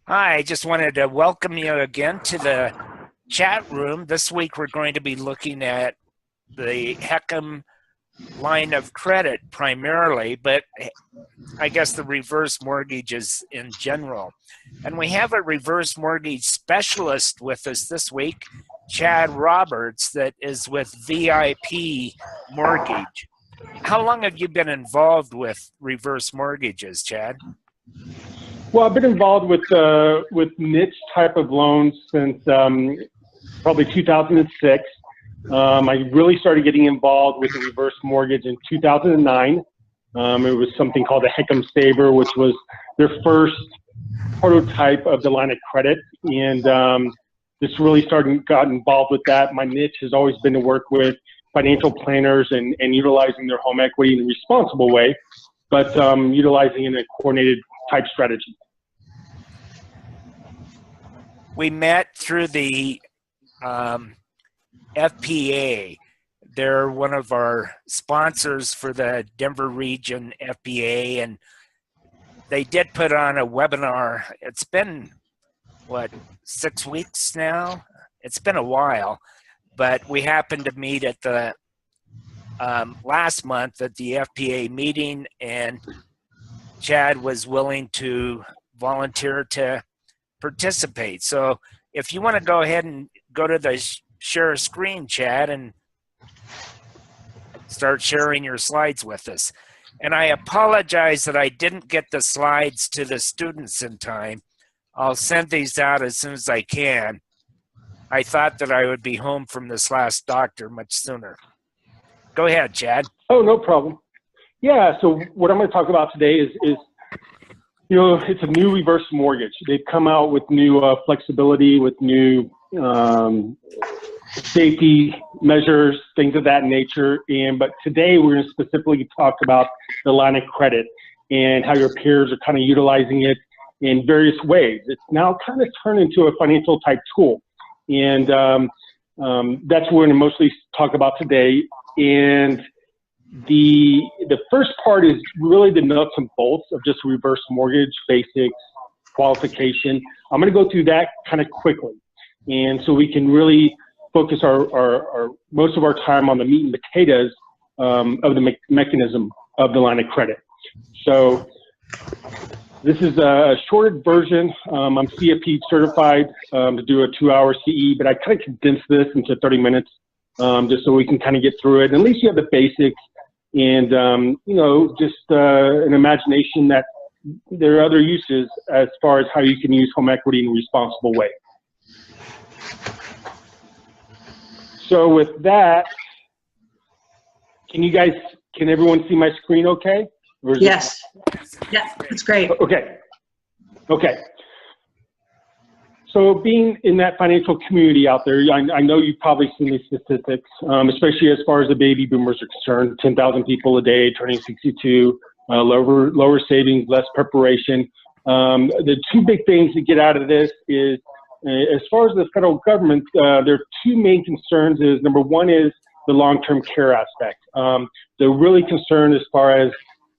Hi, I just wanted to welcome you again to the chat room. This week we're going to be looking at the HECEM line of credit primarily, but I guess the reverse mortgages in general. And we have a reverse mortgage specialist with us this week, Chad Roberts, that is with VIP Mortgage. How long have you been involved with reverse mortgages, Chad? Well, I've been involved with niche type of loans since probably 2006. I really started getting involved with the reverse mortgage in 2009. It was something called the HECEM Saver, which was their first prototype of the line of credit, and just really got involved with that. My niche has always been to work with financial planners and utilizing their home equity in a responsible way, but utilizing in a coordinated type strategy. We met through the FPA. They're one of our sponsors for the Denver region FPA, and they did put on a webinar. It's been, what, 6 weeks now? It's been a while, but we happened to meet at the last month at the FPA meeting, and Chad was willing to volunteer to participate. So if you want to go ahead and go to the share screen, Chad, and start sharing your slides with us. And I apologize that I didn't get the slides to the students in time. I'll send these out as soon as I can. I thought that I would be home from this last doctor much sooner. Go ahead, Chad. Oh, no problem. Yeah, so what I'm going to talk about today is it's a new reverse mortgage. They've come out with new flexibility, with new safety measures, things of that nature. But today we're going to specifically talk about the line of credit and how your peers are kind of utilizing it in various ways. It's now kind of turned into a financial type tool. And that's what we're going to mostly talk about today. And the first part is really the nuts and bolts of just reverse mortgage basics, qualification. I'm going to go through that kind of quickly, and so we can really focus our most of our time on the meat and potatoes of the mechanism of the line of credit. So this is a shorted version. I'm CFP certified to do a 2-hour CE, but I kind of condensed this into 30 minutes just so we can kind of get through it. And at least you have the basics. And, just an imagination that there are other uses as far as how you can use home equity in a responsible way. So with that, can everyone see my screen okay? Yes. Yeah, it's great. Okay. So being in that financial community out there, I know you've probably seen these statistics, especially as far as the baby boomers are concerned. 10,000 people a day turning 62, lower savings, less preparation. The two big things to get out of this is, as far as the federal government, there are two main concerns. Number one is the long-term care aspect. They're really concerned as far as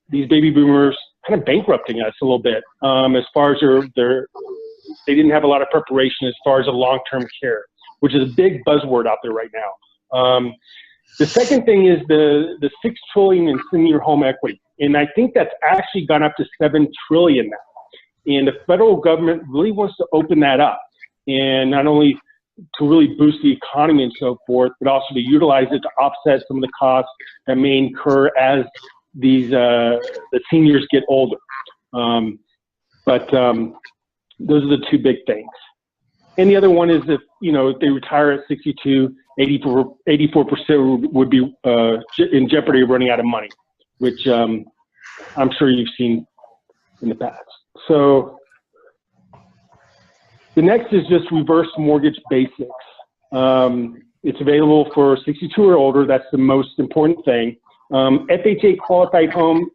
these baby boomers kind of bankrupting us a little bit, as far as they didn't have a lot of preparation as far as the long-term care, which is a big buzzword out there right now. The second thing is the $6 trillion in senior home equity, and I think that's actually gone up to $7 trillion now. And the federal government really wants to open that up, and not only to really boost the economy and so forth, but also to utilize it to offset some of the costs that may incur as the seniors get older. Those are the two big things. And the other one is if they retire at 62, 84% would be in jeopardy of running out of money, which I'm sure you've seen in the past. So the next is just reverse mortgage basics. It's available for 62 or older. That's the most important thing. FHA qualified home,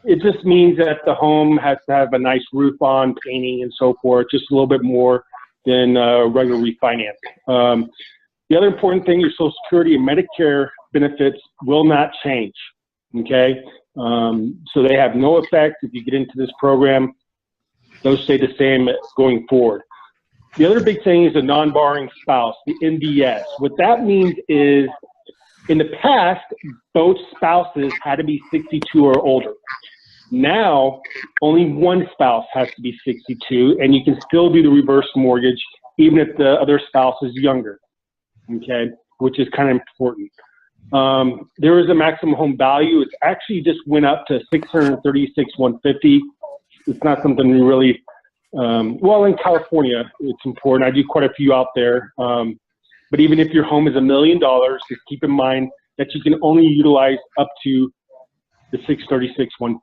it just means that the home has to have a nice roof on, painting and so forth, just a little bit more than regular refinance. The other important thing, your Social Security and Medicare benefits will not change, okay? So they have no effect if you get into this program. Those stay the same going forward. The other big thing is the non-borrowing spouse, the NBS. What that means is, in the past, both spouses had to be 62 or older. Now, only one spouse has to be 62, and you can still do the reverse mortgage even if the other spouse is younger, okay, which is kind of important. There is a maximum home value. It's actually just went up to $636,150. It's not something we really, well, in California, it's important. I do quite a few out there. But even if your home is $1 million, just keep in mind that you can only utilize up to the $636,150.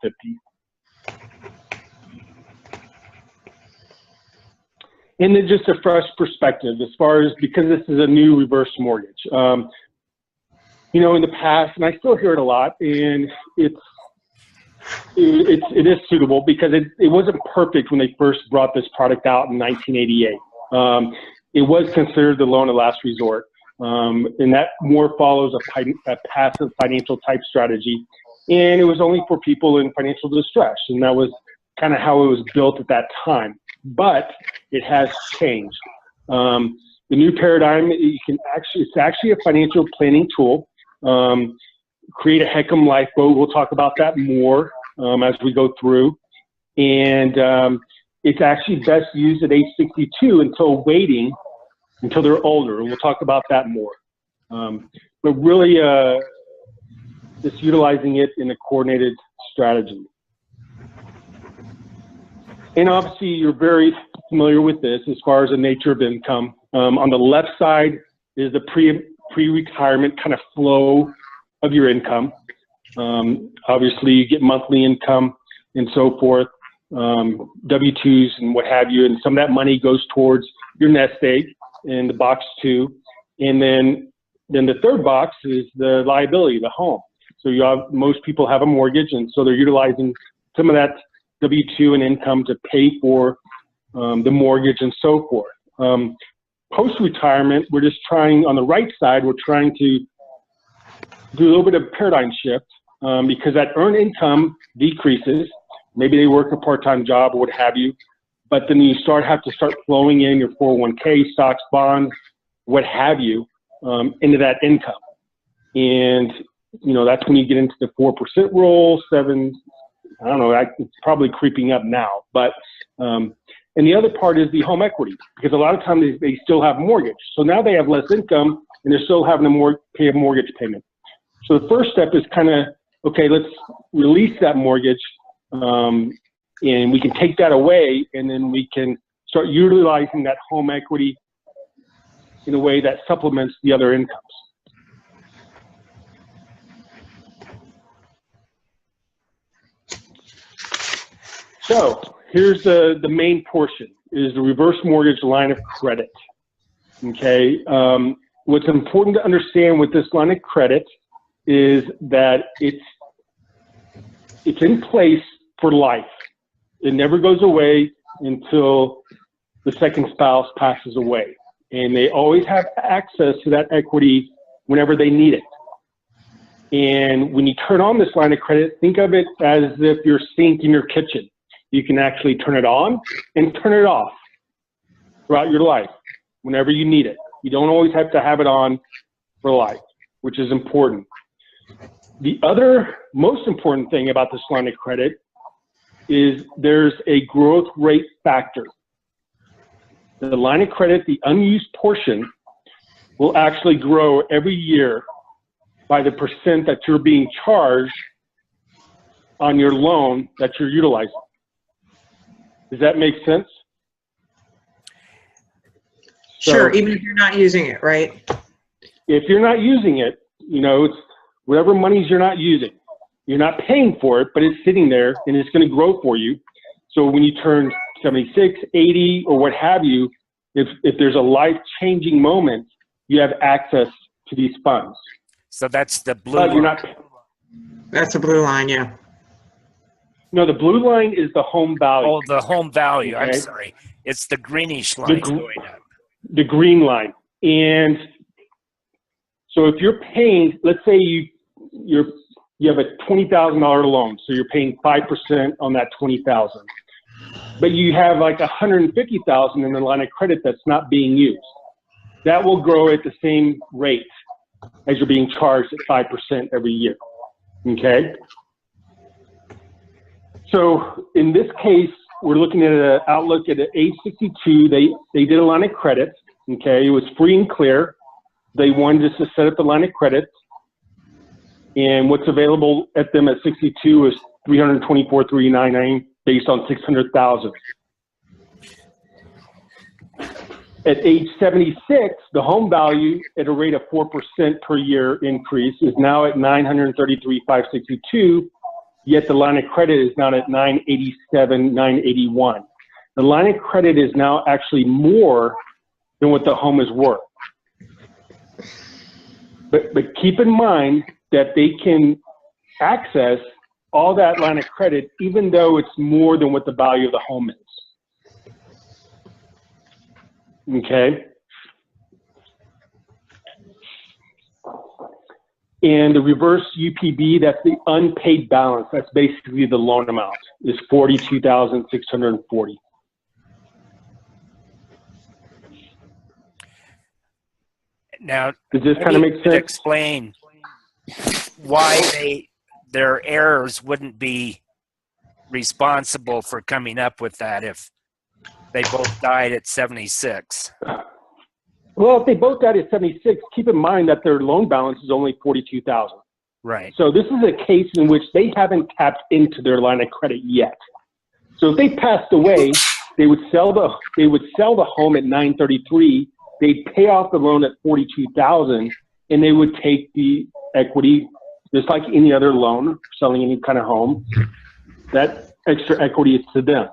And then just a fresh perspective as far as, because this is a new reverse mortgage. You know, in the past, and I still hear it a lot, and it is suitable because it wasn't perfect when they first brought this product out in 1988. It was considered the loan of last resort, and that more follows a passive financial type strategy, and it was only for people in financial distress, and that was kind of how it was built at that time. But it has changed. The new paradigm, it's actually a financial planning tool. Create a HECEM lifeboat. We'll talk about that more as we go through. And it's actually best used at age 62 until they're older. And we'll talk about that more. But really, just utilizing it in a coordinated strategy. And obviously, you're very familiar with this as far as the nature of income. On the left side is the pre-retirement kind of flow of your income. Obviously, you get monthly income and so forth, W-2s and what have you, and some of that money goes towards your nest egg in the box 2. And then the third box is the liability, the home. So most people have a mortgage, and so they're utilizing some of that W-2 and income to pay for the mortgage and so forth. Post-retirement, we're just trying, on the right side, we're trying to do a little bit of paradigm shift because that earned income decreases. Maybe they work a part-time job or what have you, but then you have to start flowing in your 401k, stocks, bonds, what have you, into that income. And, you know, that's when you get into the 4% rule, 7, I don't know, it's probably creeping up now, but, and the other part is the home equity, because a lot of times they still have mortgage. So now they have less income and they're still having to pay a mortgage payment. So the first step is kind of, okay, let's release that mortgage and we can take that away, and then we can start utilizing that home equity in a way that supplements the other incomes. So here's the main portion, is the reverse mortgage line of credit. Okay, what's important to understand with this line of credit is that it's in place for life. It never goes away until the second spouse passes away. And they always have access to that equity whenever they need it. And when you turn on this line of credit, think of it as if you're sink in your kitchen. You can actually turn it on and turn it off throughout your life whenever you need it. You don't always have to have it on for life, which is important. The other most important thing about this line of credit is there's a growth rate factor. The line of credit, the unused portion, will actually grow every year by the percent that you're being charged on your loan that you're utilizing. Does that make sense? Sure, even if you're not using it, right? If you're not using it, you know, it's whatever monies you're not using. You're not paying for it, but it's sitting there and it's going to grow for you. So when you turn 76, 80, or what have you, if there's a life-changing moment, you have access to these funds. So that's the blue line. That's the blue line, yeah. No, the blue line is the home value. Oh, the home value. Okay. I'm sorry. It's the greenish line going up. The green line. And so if you're paying, let's say you have a $20,000 loan, so you're paying 5% on that $20,000. but you have like 150,000 in the line of credit that's not being used. That will grow at the same rate as you're being charged at 5% every year. Okay. So in this case, we're looking at an outlook at age 62. They did a line of credit. Okay, it was free and clear. They wanted us to set up the line of credit, and what's available at them at 62 is $324,399 based on 600,000. At age 76, the home value at a rate of 4% per year increase is now at $933,562. Yet the line of credit is now at $987,981. The line of credit is now actually more than what the home is worth. But keep in mind that they can access all that line of credit even though it's more than what the value of the home is. Okay? And the reverse UPB, that's the unpaid balance. That's basically the loan amount, is $42,640. Now, does this kind of make sense? Explain why their heirs wouldn't be responsible for coming up with that if they both died at 76. Well, if they both died at 76, keep in mind that their loan balance is only $42,000. Right. So this is a case in which they haven't tapped into their line of credit yet. So if they passed away, they would sell the home at $933,000. They'd pay off the loan at $42,000, and they would take the equity, just like any other loan, selling any kind of home. That extra equity is to them.